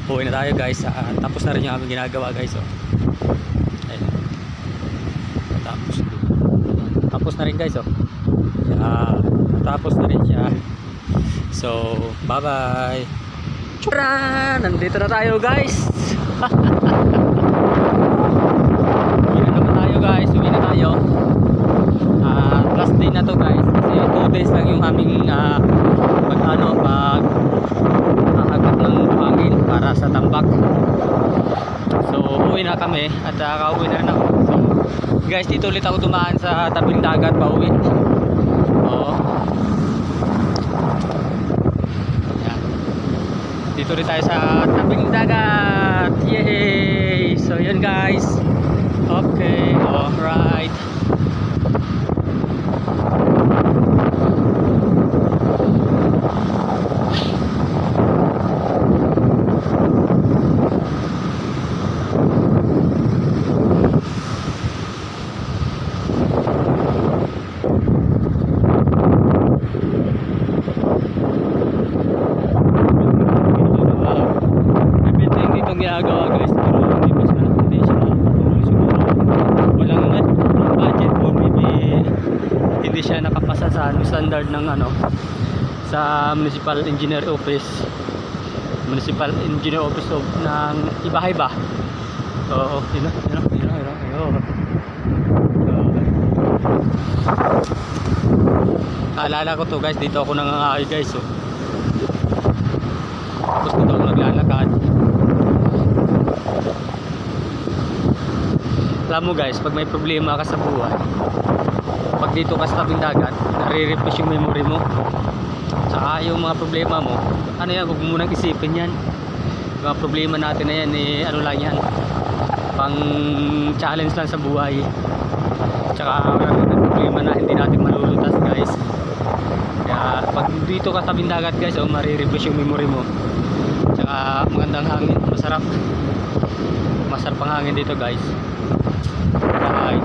Uwi na tayo guys. Tapos na rin yung aming ginagawa guys. Oh. Ayun. Tapos na rin guys. Oh. Tapos na rin siya. So, bye bye. Tara! Nandito na tayo guys. Uwi na naman tayo guys. Uwi na tayo. Last day na to guys. Kasi 2 days lang yung aming pag-agap ng hangin para sa tambak. So, uwi na kami at kauwi na rin ako. So, guys, dito ulit ako dumaan sa tabing dagat pa uwi. Oo. Yan. Dito rin tayo sa tabing dagat. Yay! So, yun guys. Okay, alright. Ginagawa guys, pero hindi siya nakapatuloy siguro. Walang budget po, maybe hindi siya nakapasa sa standard ng sa Municipal Engineer Office ng Ibahay ba? Oo, yun. Naalala ko to guys, dito ako nangangaay guys. Oh. Tapos dito ako naglalakad. Alam mo guys, pag may problema ka sa buhay, pag dito ka sa tabing dagat, nare-refresh yung memory mo. Saka yung mga problema mo, huwag mo munang isipin yan. Yung mga problema natin na yan, lang yan, pang challenge lang sa buhay. Tsaka may problema na hindi natin malulutas guys. Kaya pag dito ka sa tabing dagat guys, mare-refresh yung memory mo. Tsaka magandang hangin, masarap ang hangin dito guys. Bye.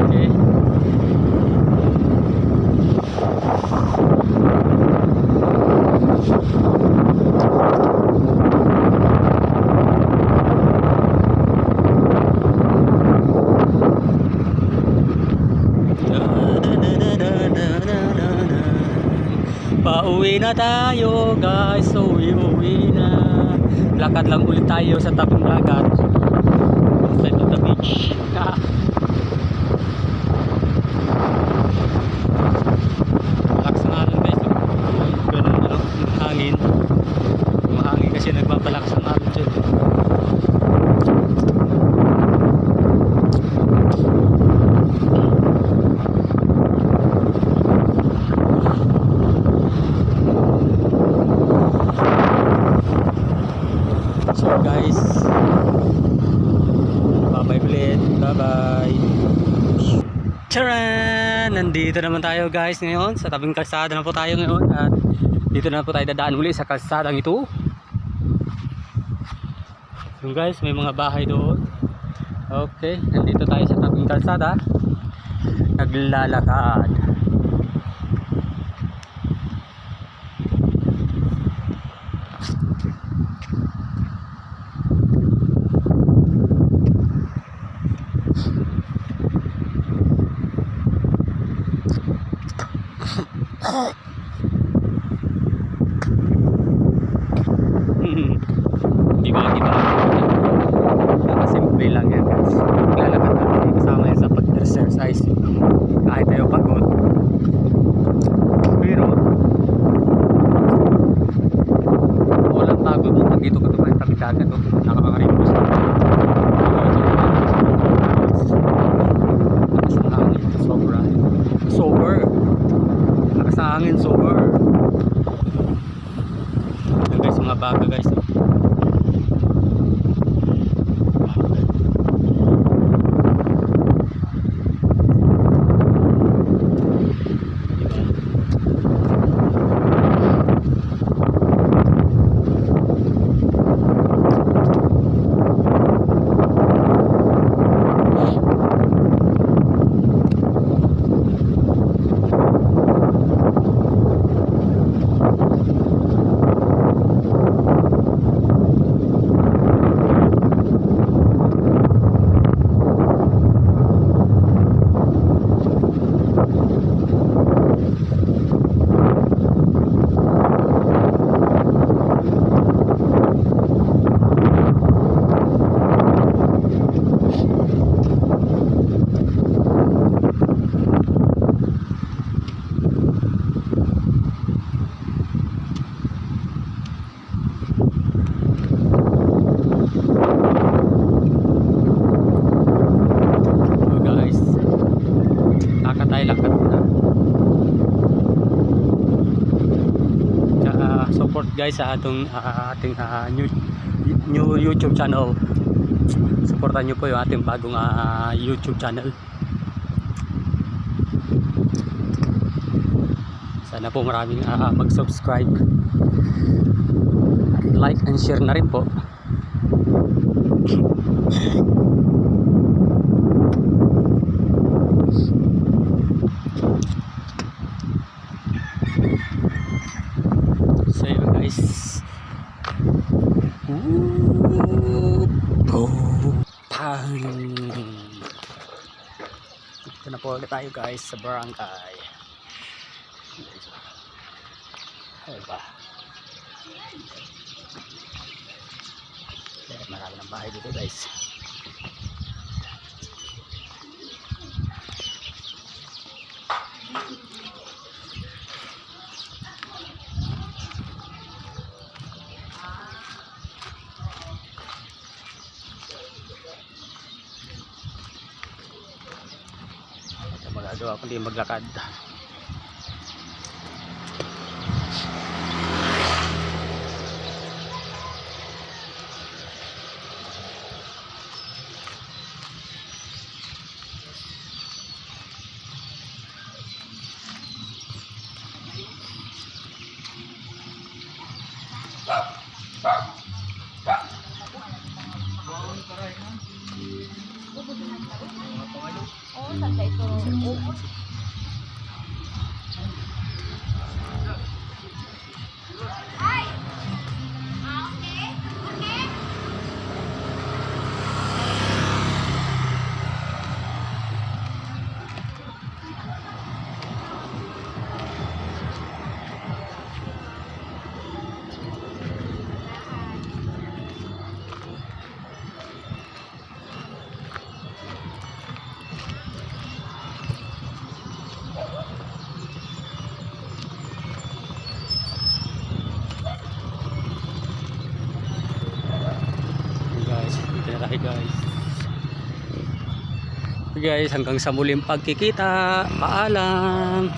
Okay. Pauwi na tayo guys. So uwi na. Lakad lang ulit tayo sa tabing dagat. Side of the beach. Relax na lang guys. Ganun hangin. Yung hangin kasi nagpapalakas ng alon dyan. So guys, bye-bye ulit. Bye-bye. Charan! Nandito naman tayo guys ngayon. Sa tabing kalsada na po tayo ngayon. At dito na po tayo dadaan uli sa kalsadang ito. Yung guys, may mga bahay doon. Okay, nandito tayo sa tabing kalsada. Naglalakad. Simple lang yan guys. Lalakad natin kasama yan sa pag-exercise kahit tayo pagod, pero walang pagod mo pag dito ka tumayo sa tabing dagat. Nakaka-relax. Lakas ng hangin, sober. Yan guys, mga baka guys. support guys sa ating new YouTube channel. Supportan nyo po yung ating bagong YouTube channel. Sana po maraming mag-subscribe, like and share na rin po. So yun guys, ito na po ulit tayo guys sa barangay. Ay ba, marami ng bahay dito guys. Magagawa kundi maglakad. Oh, saan ito? Hi guys. Okay guys, hanggang sa muling pagkikita. Paalam.